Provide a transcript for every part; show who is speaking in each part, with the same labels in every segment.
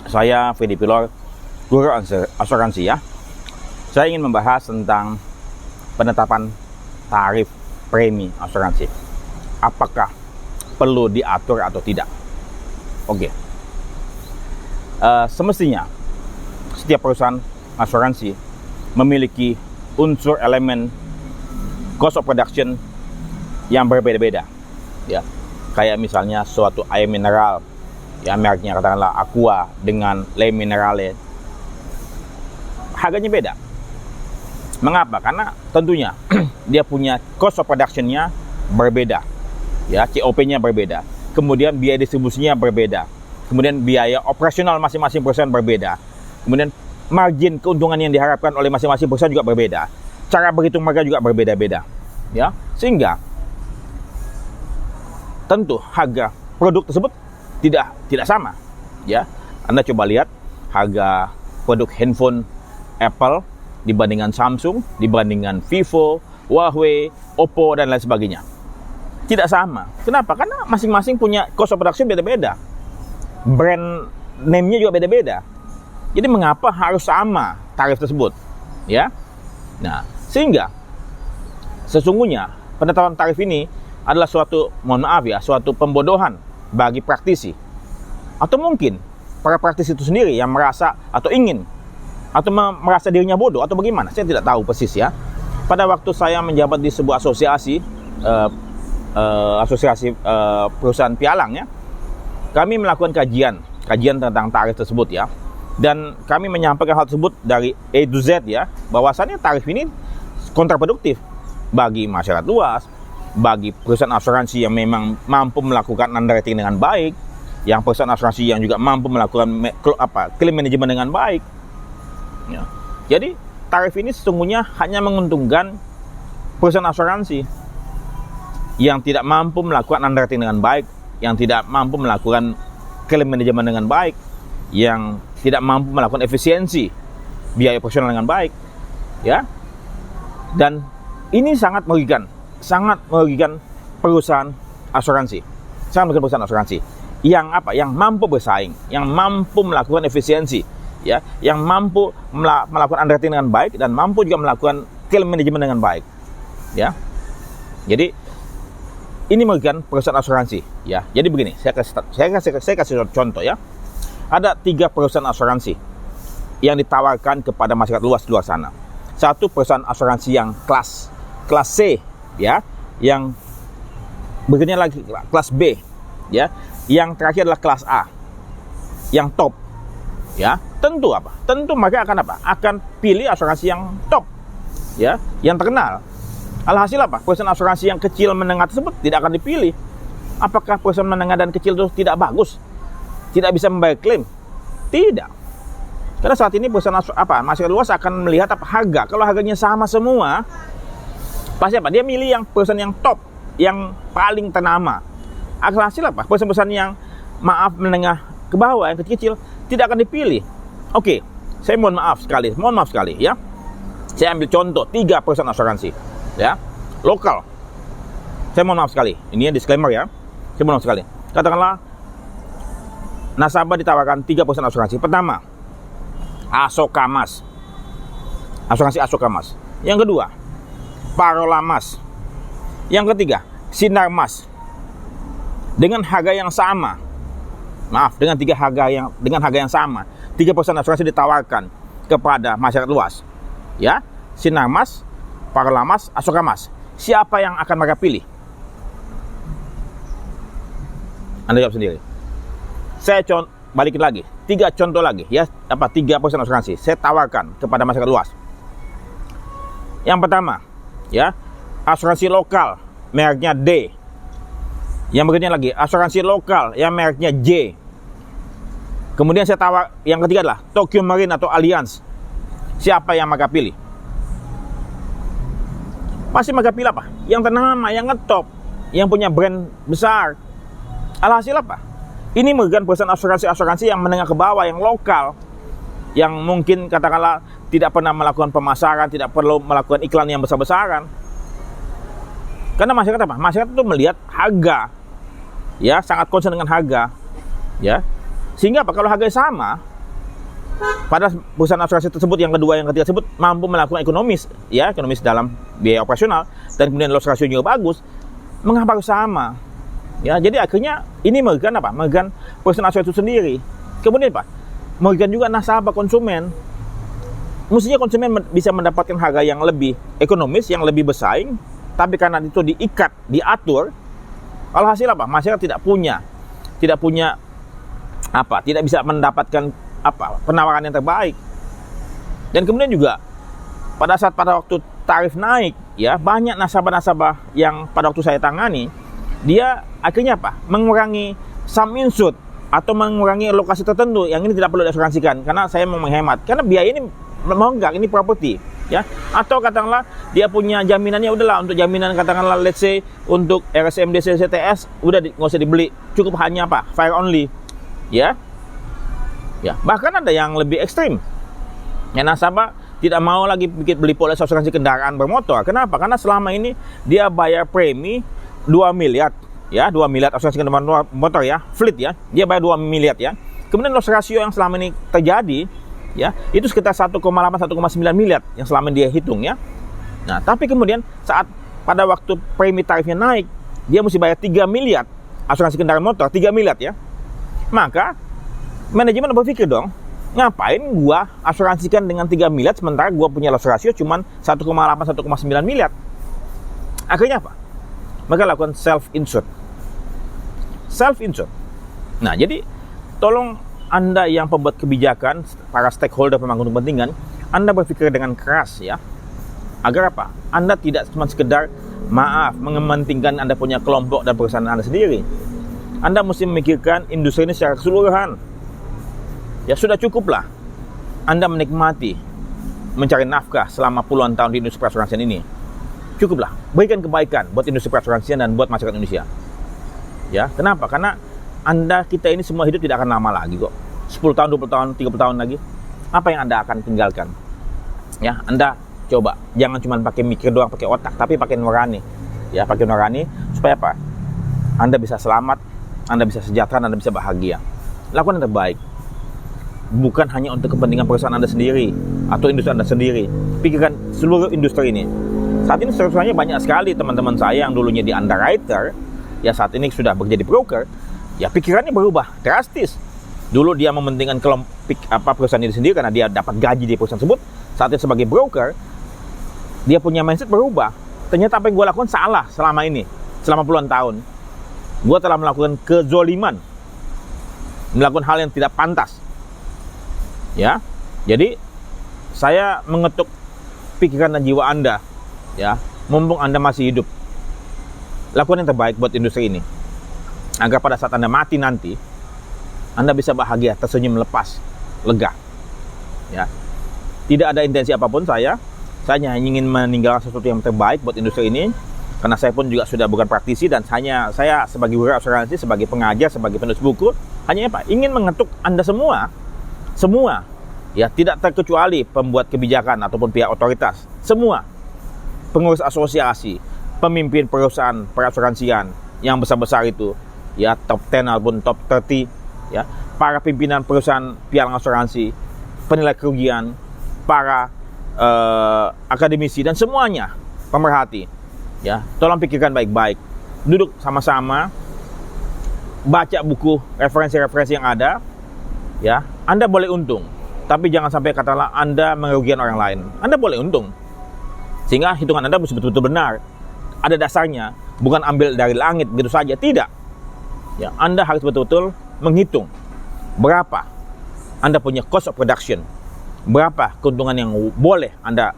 Speaker 1: Saya Fedi Pilor, guru asuransi ya. Saya ingin membahas tentang penetapan tarif premi asuransi. Apakah perlu diatur atau tidak? Oke. Semestinya setiap perusahaan asuransi memiliki unsur elemen cost of production yang berbeda-beda. Ya, kayak misalnya suatu air mineral, ya mereknya katakanlah Aqua dengan Le Minerale, harganya beda. Mengapa? Karena tentunya dia punya cost of production-nya berbeda, ya COP-nya berbeda, kemudian biaya distribusinya berbeda, kemudian biaya operasional masing-masing perusahaan berbeda, kemudian margin keuntungan yang diharapkan oleh masing-masing perusahaan juga berbeda, cara berhitung mereka juga berbeda-beda, ya sehingga tentu harga produk tersebut tidak sama, ya. Anda coba lihat harga produk handphone Apple dibandingkan Samsung, dibandingkan Vivo, Huawei, Oppo dan lain sebagainya. Tidak sama. Kenapa? Karena masing-masing punya cost of production beda-beda. Brand name-nya juga beda-beda. Jadi mengapa harus sama tarif tersebut? Ya. Nah, sehingga sesungguhnya penetapan tarif ini adalah suatu, mohon maaf ya, suatu pembodohan bagi praktisi. Atau mungkin para praktisi itu sendiri yang merasa atau ingin atau merasa dirinya bodoh atau bagaimana, saya tidak tahu persis ya. Pada waktu saya menjabat di sebuah asosiasi perusahaan pialang ya, kami melakukan kajian tentang tarif tersebut ya, dan kami menyampaikan hal tersebut dari A to Z ya, bahwasannya tarif ini kontraproduktif bagi masyarakat luas, bagi perusahaan asuransi yang memang mampu melakukan underwriting dengan baik, yang perusahaan asuransi yang juga mampu melakukan claim management dengan baik. Ya. Jadi tarif ini sesungguhnya hanya menguntungkan perusahaan asuransi yang tidak mampu melakukan underwriting dengan baik, yang tidak mampu melakukan claim management dengan baik, yang tidak mampu melakukan efisiensi biaya operasional dengan baik, ya. Dan ini sangat merugikan perusahaan asuransi, yang mampu bersaing, yang mampu melakukan efisiensi, ya, yang mampu melakukan underwriting dengan baik dan mampu juga melakukan claim management dengan baik, ya. Jadi ini merugikan perusahaan asuransi, ya. Jadi begini, saya kasih contoh ya. Ada 3 perusahaan asuransi yang ditawarkan kepada masyarakat luas di luar sana. Satu perusahaan asuransi yang kelas C, ya, yang berikutnya lagi kelas B, ya, yang terakhir adalah kelas A, yang top, ya. Tentu apa? Tentu mereka akan apa? Akan pilih asuransi yang top, ya, yang terkenal. Alhasil apa? Perusahaan asuransi yang kecil menengah tersebut tidak akan dipilih. Apakah perusahaan menengah dan kecil itu tidak bagus? Tidak bisa membayar klaim? Tidak. Karena saat ini perusahaan masyarakat luas akan melihat harga. Kalau harganya sama semua, pasti dia milih yang perusahaan yang top, yang paling ternama. Hasil perusahaan-perusahaan yang menengah ke bawah, yang kecil-kecil tidak akan dipilih. Oke, saya mohon maaf sekali ya. Saya ambil contoh 3 perusahaan asuransi, ya, lokal. Saya mohon maaf sekali. Ini disclaimer ya. Saya mohon maaf sekali. Katakanlah nasabah ditawarkan 3 perusahaan asuransi. Pertama, Asokamas, asuransi Asokamas. Yang kedua, Parolamas. Yang ketiga, Sinarmas. Dengan harga yang sama. Dengan harga yang sama. 3 perusahaan asuransi ditawarkan kepada masyarakat luas. Ya, Sinarmas, Parolamas, Asokamas. Siapa yang akan mereka pilih? Anda jawab sendiri. Saya balikin lagi. 3 contoh lagi ya, 3 perusahaan asuransi saya tawarkan kepada masyarakat luas. Yang pertama, ya, asuransi lokal mereknya D. Yang berikutnya lagi, asuransi lokal yang mereknya J. Kemudian saya tawar yang ketiga adalah Tokyo Marine atau Allianz. Siapa yang mereka pilih? Pasti mereka pilih apa? Yang ternama, yang ngetop, yang punya brand besar. Alhasil apa? Ini merugikan perusahaan asuransi yang menengah ke bawah, yang lokal, yang mungkin katakanlah tidak pernah melakukan pemasaran, tidak perlu melakukan iklan yang besar-besaran. Karena masyarakat apa? Masyarakat itu melihat harga, ya, sangat concern dengan harga, ya. Sehingga apa? Kalau harganya sama, pada perusahaan asuransi tersebut yang kedua, yang ketiga tersebut mampu melakukan ekonomis dalam biaya operasional, dan kemudian loss ratio juga bagus, mengapa harus sama? Ya, jadi akhirnya ini merugikan apa? Merugikan perusahaan asuransi itu sendiri. Kemudian apa? Merugikan juga nasabah, konsumen. Mestinya konsumen bisa mendapatkan harga yang lebih ekonomis, yang lebih bersaing, tapi karena itu diikat, diatur, alhasil apa? Masyarakat tidak bisa mendapatkan penawaran yang terbaik. Dan kemudian juga pada waktu tarif naik, ya, banyak nasabah-nasabah yang pada waktu saya tangani, dia akhirnya mengurangi sum insured atau mengurangi lokasi tertentu yang ini tidak perlu diasuransikan karena saya mau menghemat, karena biaya ini menggak, ini properti, ya. Atau katakanlah dia punya jaminannya, udahlah untuk jaminan katakanlah let's say untuk RSMD CCTS udah nggak usah dibeli, cukup hanya fire only, ya. Bahkan ada yang lebih ekstrim, ya, nasabah tidak mau lagi beli polis asuransi kendaraan bermotor. Kenapa? Karena selama ini dia bayar premi 2 miliar, ya, 2 miliar asuransi kendaraan motor, ya, fleet, ya, dia bayar 2 miliar, ya. Kemudian loss ratio yang selama ini terjadi, ya, itu sekitar 1,8-1,9 miliar yang selama ini dia hitung, ya. Nah, tapi kemudian saat pada waktu premi tarifnya naik, dia mesti bayar 3 miliar asuransi kendaraan motor, 3 miliar, ya. Maka manajemen berpikir dong, ngapain gua asuransikan dengan 3 miliar sementara gua punya loss ratio cuman 1,8-1,9 miliar. Akhirnya apa? Mereka lakukan self-insured. Nah, jadi tolong Anda yang pembuat kebijakan, para stakeholder pemangku kepentingan, Anda berpikir dengan keras, ya. Agar apa? Anda tidak cuma sekedar mengementingkan Anda punya kelompok dan perusahaan Anda sendiri. Anda mesti memikirkan industri ini secara keseluruhan. Ya, sudah cukuplah Anda menikmati mencari nafkah selama puluhan tahun di industri perasuransian ini. Cukuplah, berikan kebaikan buat industri perasuransian dan buat masyarakat Indonesia. Ya, kenapa? Karena kita ini semua hidup tidak akan lama lagi kok. 10 tahun, 20 tahun, 30 tahun lagi. Apa yang Anda akan tinggalkan? Ya, Anda coba jangan cuma pakai mikir doang, pakai otak, tapi pakai nurani. Ya, pakai nurani supaya apa? Anda bisa selamat, Anda bisa sejahtera, Anda bisa bahagia. Lakukan yang terbaik. Bukan hanya untuk kepentingan perusahaan Anda sendiri atau industri Anda sendiri. Pikirkan seluruh industri ini. Saat ini sebenarnya banyak sekali teman-teman saya yang dulunya di underwriter, ya saat ini sudah menjadi broker, ya pikirannya berubah drastis. Dulu dia mementingkan perusahaan ini sendiri karena dia dapat gaji di perusahaan tersebut. Saat ini sebagai broker, dia punya mindset berubah. Ternyata apa yang gue lakukan salah selama ini, selama puluhan tahun. Gue telah melakukan kezoliman, melakukan hal yang tidak pantas. Ya, jadi saya mengetuk pikiran dan jiwa Anda, ya, mumpung Anda masih hidup. Lakukan yang terbaik buat industri ini, agar pada saat Anda mati nanti, Anda bisa bahagia, tersenyum, lepas, lega. Ya, tidak ada intensi apapun saya hanya ingin meninggalkan sesuatu yang terbaik buat industri ini, karena saya pun juga sudah bukan praktisi dan saya sebagai guru asuransi, sebagai pengajar, sebagai penulis buku, hanya ingin mengetuk Anda semua, ya, tidak terkecuali pembuat kebijakan ataupun pihak otoritas, semua pengurus asosiasi, pemimpin perusahaan perasuransian yang besar-besar itu, ya, top 10 ataupun top 30, ya, para pimpinan perusahaan pialang asuransi, penilai kerugian, para akademisi dan semuanya pemerhati, ya, tolong pikirkan baik-baik, duduk sama-sama, baca buku referensi-referensi yang ada, ya. Anda boleh untung, tapi jangan sampai katakanlah Anda merugikan orang lain. Anda boleh untung, sehingga hitungan Anda betul-betul benar, ada dasarnya, bukan ambil dari langit begitu saja, tidak. Ya, Anda harus betul-betul menghitung berapa Anda punya cost of production, berapa keuntungan yang boleh Anda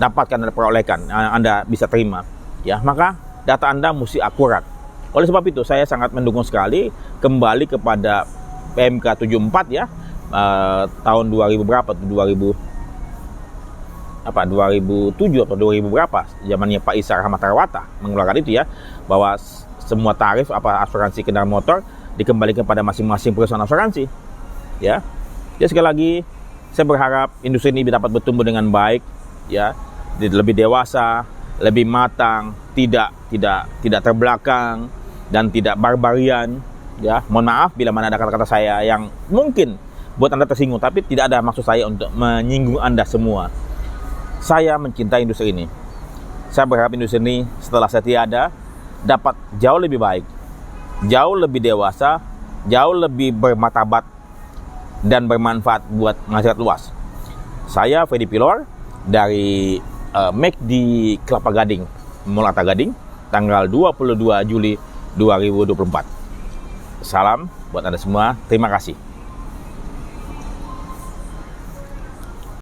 Speaker 1: dapatkan, Anda perolehkan, Anda bisa terima. Ya, maka data Anda mesti akurat. Oleh sebab itu, saya sangat mendukung sekali kembali kepada PMK 74, ya, tahun 2000 berapa tuh, 2007 atau 2000 berapa, zamannya Pak Isa Rahmat Tarawata mengeluarkan itu, ya, bahwa semua tarif asuransi kendaraan motor dikembalikan pada masing-masing perusahaan asuransi, ya. Jadi sekali lagi saya berharap industri ini dapat bertumbuh dengan baik, ya, lebih dewasa, lebih matang, tidak terbelakang dan tidak barbarian, ya. Mohon maaf bila mana ada kata-kata saya yang mungkin buat Anda tersinggung, tapi tidak ada maksud saya untuk menyinggung Anda semua. Saya mencintai industri ini. Saya berharap industri ini setelah saya tiada dapat jauh lebih baik, jauh lebih dewasa, jauh lebih bermartabat dan bermanfaat buat masyarakat luas. Saya Fedi Pilor dari McD di Kelapa Gading, Mall Arta Gading, tanggal 22 Juli 2024. Salam buat Anda semua, terima kasih.